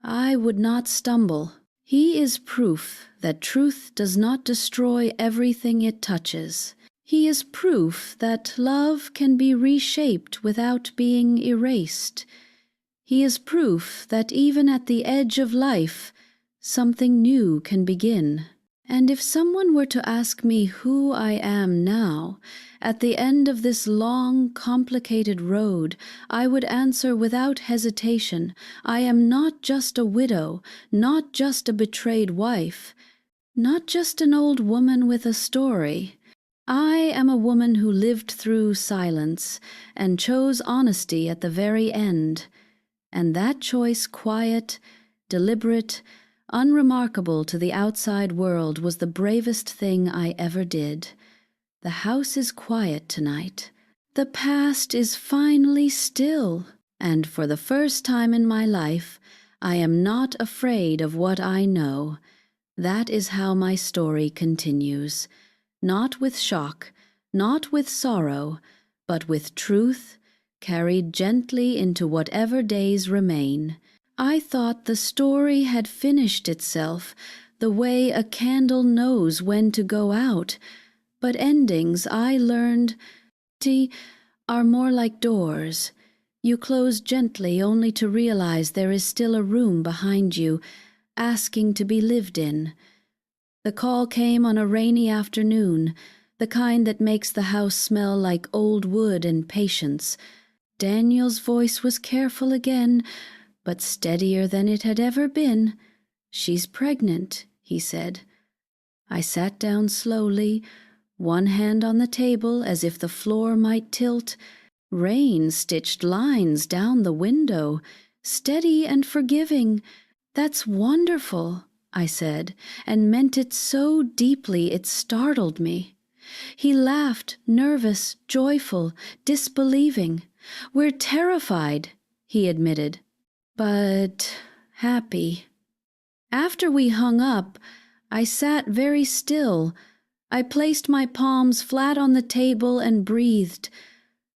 I would not stumble. He is proof that truth does not destroy everything it touches. He is proof that love can be reshaped without being erased. He is proof that even at the edge of life, something new can begin. And if someone were to ask me who I am now, at the end of this long, complicated road, I would answer without hesitation, I am not just a widow, not just a betrayed wife, not just an old woman with a story. I am a woman who lived through silence and chose honesty at the very end. And that choice, quiet, deliberate, unremarkable to the outside world, was the bravest thing I ever did. The house is quiet tonight. The past is finally still, and for the first time in my life, I am not afraid of what I know. That is how my story continues. Not with shock, not with sorrow, but with truth, carried gently into whatever days remain. I thought the story had finished itself, the way a candle knows when to go out, but endings, I learned, are more like doors. You close gently only to realize there is still a room behind you, asking to be lived in. The call came on a rainy afternoon, the kind that makes the house smell like old wood and patience. Daniel's voice was careful again, but steadier than it had ever been. "She's pregnant," he said. I sat down slowly, one hand on the table as if the floor might tilt. Rain stitched lines down the window, steady and forgiving. "That's wonderful," I said, and meant it so deeply it startled me. He laughed, nervous, joyful, disbelieving. "We're terrified," he admitted, "but happy." After we hung up, I sat very still. I placed my palms flat on the table and breathed.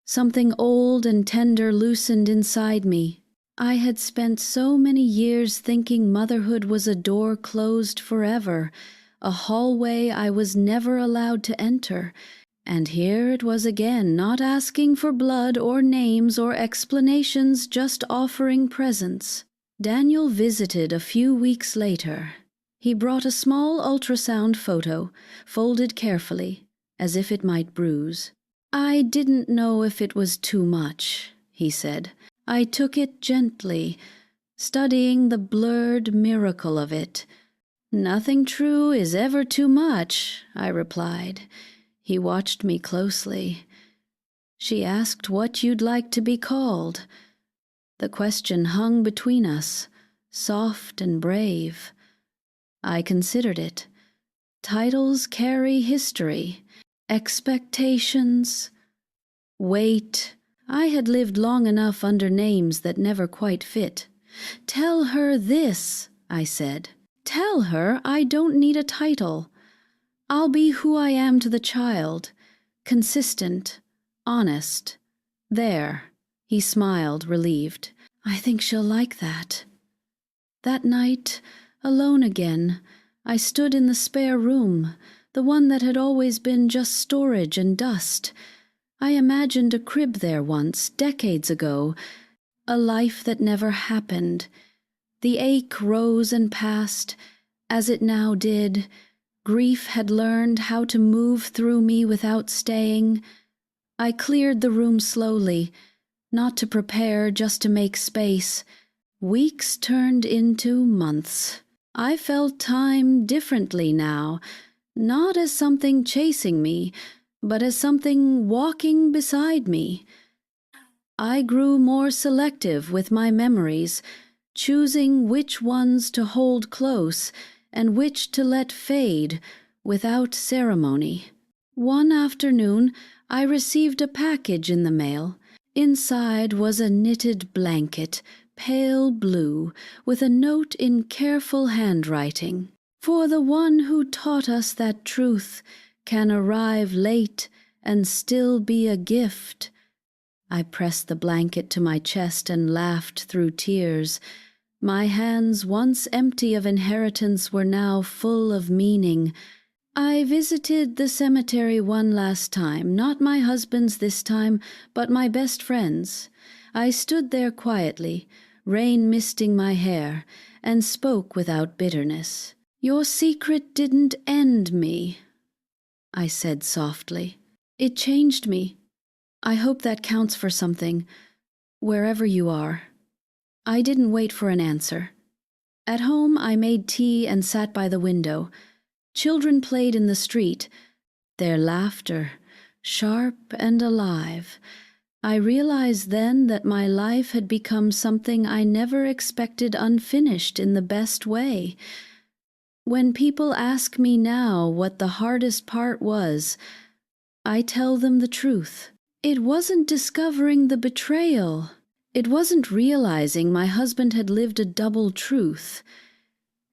Something old and tender loosened inside me. I had spent so many years thinking motherhood was a door closed forever, a hallway I was never allowed to enter, and here it was again, not asking for blood or names or explanations, just offering presence. Daniel visited a few weeks later. He brought a small ultrasound photo, folded carefully, as if it might bruise. "I didn't know if it was too much," he said. "I took it gently, studying the blurred miracle of it." "Nothing true is ever too much," I replied. He watched me closely. "She asked what you'd like to be called." The question hung between us, soft and brave. I considered it. Titles carry history, expectations, weight. I had lived long enough under names that never quite fit. "Tell her this," I said. "Tell her I don't need a title. I'll be who I am to the child, consistent, honest. There." He smiled, relieved. "I think she'll like that." That night, alone again, I stood in the spare room, the one that had always been just storage and dust. I imagined a crib there once, decades ago, a life that never happened. The ache rose and passed, As it now did, grief had learned how to move through me without staying. I cleared the room slowly, not to prepare, just to make space. Weeks turned into months. I felt time differently now, not as something chasing me, but as something walking beside me. I grew more selective with my memories, choosing which ones to hold close and which to let fade without ceremony. One afternoon, I received a package in the mail. Inside was a knitted blanket, pale blue, with a note in careful handwriting. For the one who taught us that truth can arrive late and still be a gift. I pressed the blanket to my chest and laughed through tears. My hands, once empty of inheritance, were now full of meaning. I visited the cemetery one last time, not my husband's this time, but my best friend's. I stood there quietly, rain misting my hair, and spoke without bitterness. "Your secret didn't end me," I said softly. "It changed me. I hope that counts for something, wherever you are." I didn't wait for an answer. At home, I made tea and sat by the window. Children played in the street, their laughter sharp and alive. I realized then that my life had become something I never expected unfinished in the best way. When people ask me now what the hardest part was, I tell them the truth. It wasn't discovering the betrayal. It wasn't realizing my husband had lived a double truth.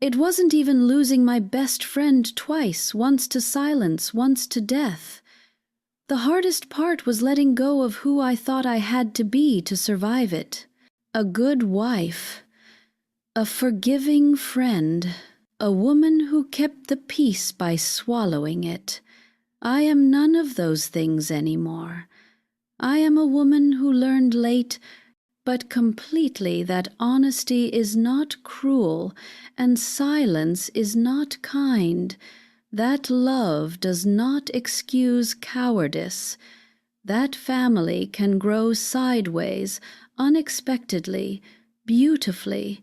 It wasn't even losing my best friend twice, once to silence, once to death. The hardest part was letting go of who I thought I had to be to survive it. A good wife, a forgiving friend, a woman who kept the peace by swallowing it. I am none of those things anymore. I am a woman who learned late, but completely, that honesty is not cruel and silence is not kind, that love does not excuse cowardice, that family can grow sideways, unexpectedly, beautifully.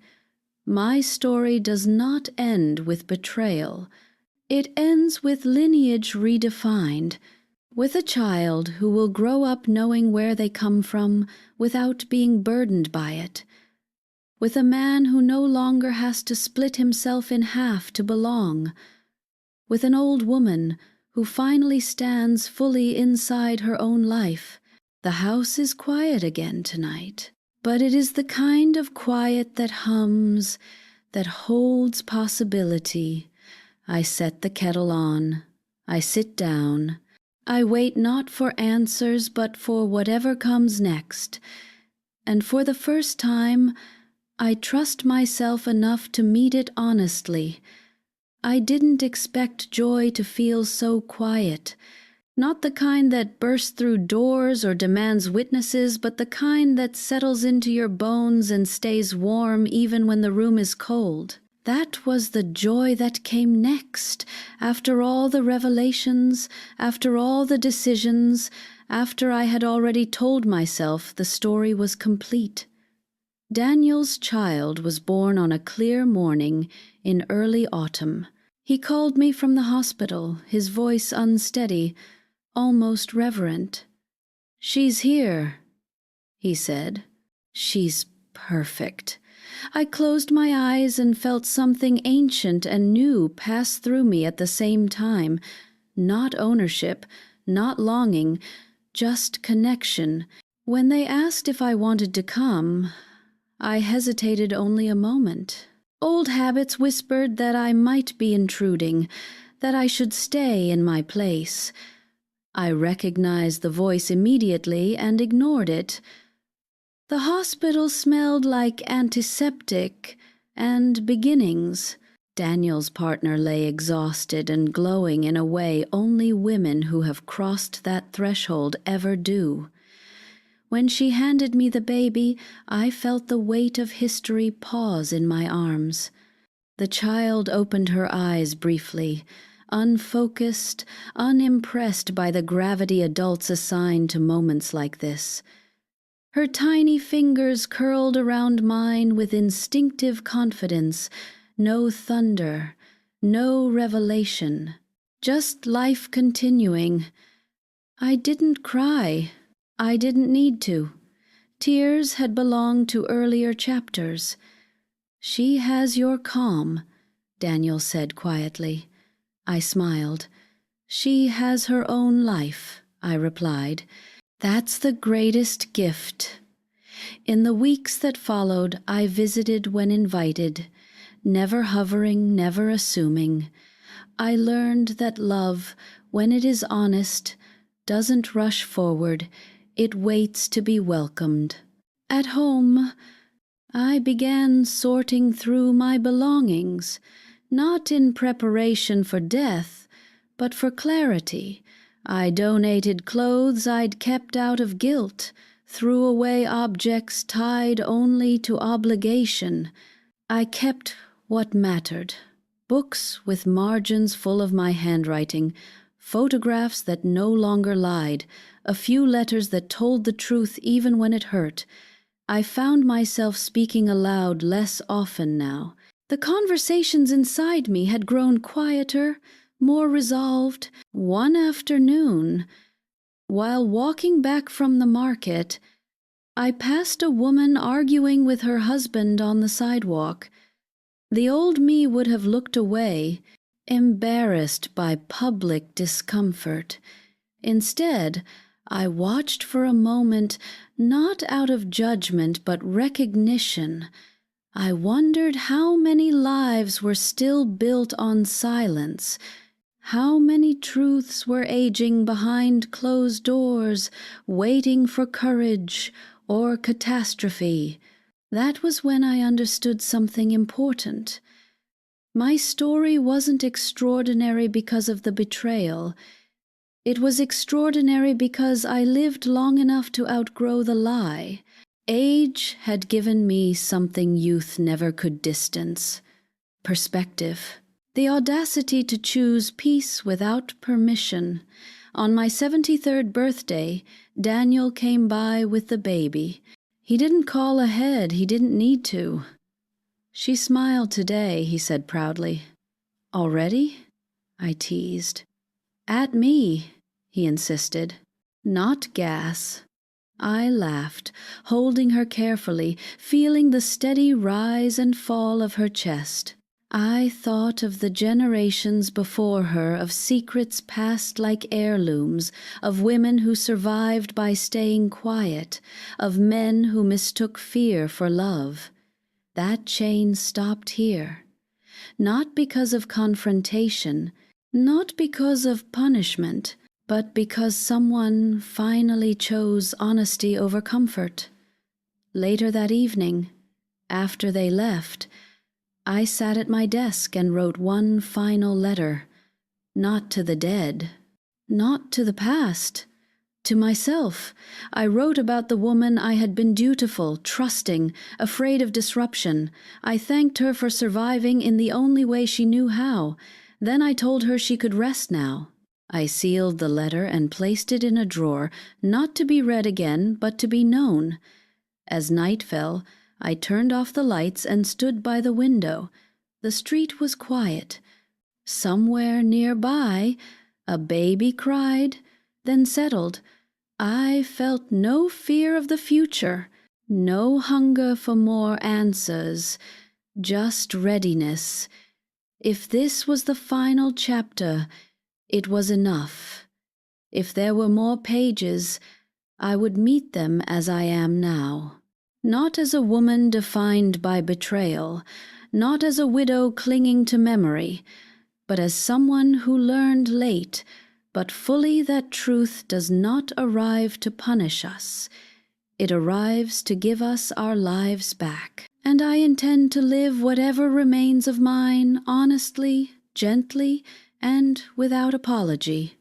My story does not end with betrayal. It ends with lineage redefined, with a child who will grow up knowing where they come from without being burdened by it, with a man who no longer has to split himself in half to belong, with an old woman who finally stands fully inside her own life. The house is quiet again tonight, but it is the kind of quiet that hums, that holds possibility. I set the kettle on. I sit down. I wait not for answers, but for whatever comes next. And for the first time, I trust myself enough to meet it honestly. I didn't expect joy to feel so quiet. Not the kind that bursts through doors or demands witnesses, but the kind that settles into your bones and stays warm even when the room is cold. That was the joy that came next, after all the revelations, after all the decisions, after I had already told myself the story was complete. Daniel's child was born on a clear morning in early autumn. He called me from the hospital, his voice unsteady, almost reverent. "She's here," he said. "She's perfect." I closed my eyes and felt something ancient and new pass through me at the same time. Not ownership, not longing, just connection. When they asked if I wanted to come, I hesitated only a moment. Old habits whispered that I might be intruding, that I should stay in my place. I recognized the voice immediately and ignored it. The hospital smelled like antiseptic and beginnings. Daniel's partner lay exhausted and glowing in a way only women who have crossed that threshold ever do. When she handed me the baby, I felt the weight of history pause in my arms. The child opened her eyes briefly, unfocused, unimpressed by the gravity adults assign to moments like this. Her tiny fingers curled around mine with instinctive confidence, no thunder, no revelation, just life continuing. I didn't cry. I didn't need to. Tears had belonged to earlier chapters. "She has your calm," Daniel said quietly. I smiled. "She has her own life," I replied. "That's the greatest gift." In the weeks that followed, I visited when invited, never hovering, never assuming. I learned that love, when it is honest, doesn't rush forward, it waits to be welcomed. At home, I began sorting through my belongings, not in preparation for death, but for clarity. I donated clothes I'd kept out of guilt, threw away objects tied only to obligation. I kept what mattered: books with margins full of my handwriting, photographs that no longer lied, a few letters that told the truth even when it hurt. I found myself speaking aloud less often now. The conversations inside me had grown quieter, more resolved. One afternoon, while walking back from the market, I passed a woman arguing with her husband on the sidewalk. The old me would have looked away, embarrassed by public discomfort. Instead, I watched for a moment, not out of judgment but recognition. I wondered how many lives were still built on silence, how many truths were aging behind closed doors, waiting for courage or catastrophe. That was when I understood something important. My story wasn't extraordinary because of the betrayal. It was extraordinary because I lived long enough to outgrow the lie. Age had given me something youth never could distance: perspective. The audacity to choose peace without permission. On my 73rd birthday, Daniel came by with the baby. He didn't call ahead, he didn't need to. "She smiled today," he said proudly. "Already?" I teased. "At me," he insisted. "Not gas." I laughed, holding her carefully, feeling the steady rise and fall of her chest. I thought of the generations before her, of secrets passed like heirlooms, of women who survived by staying quiet, of men who mistook fear for love. That chain stopped here. Not because of confrontation, not because of punishment, but because someone finally chose honesty over comfort. Later that evening, after they left, I sat at my desk and wrote one final letter. Not to the dead, not to the past, to myself. I wrote about the woman I had been: dutiful, trusting, afraid of disruption. I thanked her for surviving in the only way she knew how. Then I told her she could rest now. I sealed the letter and placed it in a drawer, not to be read again, but to be known. As night fell, I turned off the lights and stood by the window. The street was quiet. Somewhere nearby, a baby cried, then settled. I felt no fear of the future, no hunger for more answers, just readiness. If this was the final chapter, it was enough. If there were more pages, I would meet them as I am now. Not as a woman defined by betrayal, not as a widow clinging to memory, but as someone who learned late, but fully, that truth does not arrive to punish us. It arrives to give us our lives back. And I intend to live whatever remains of mine honestly, gently, and without apology.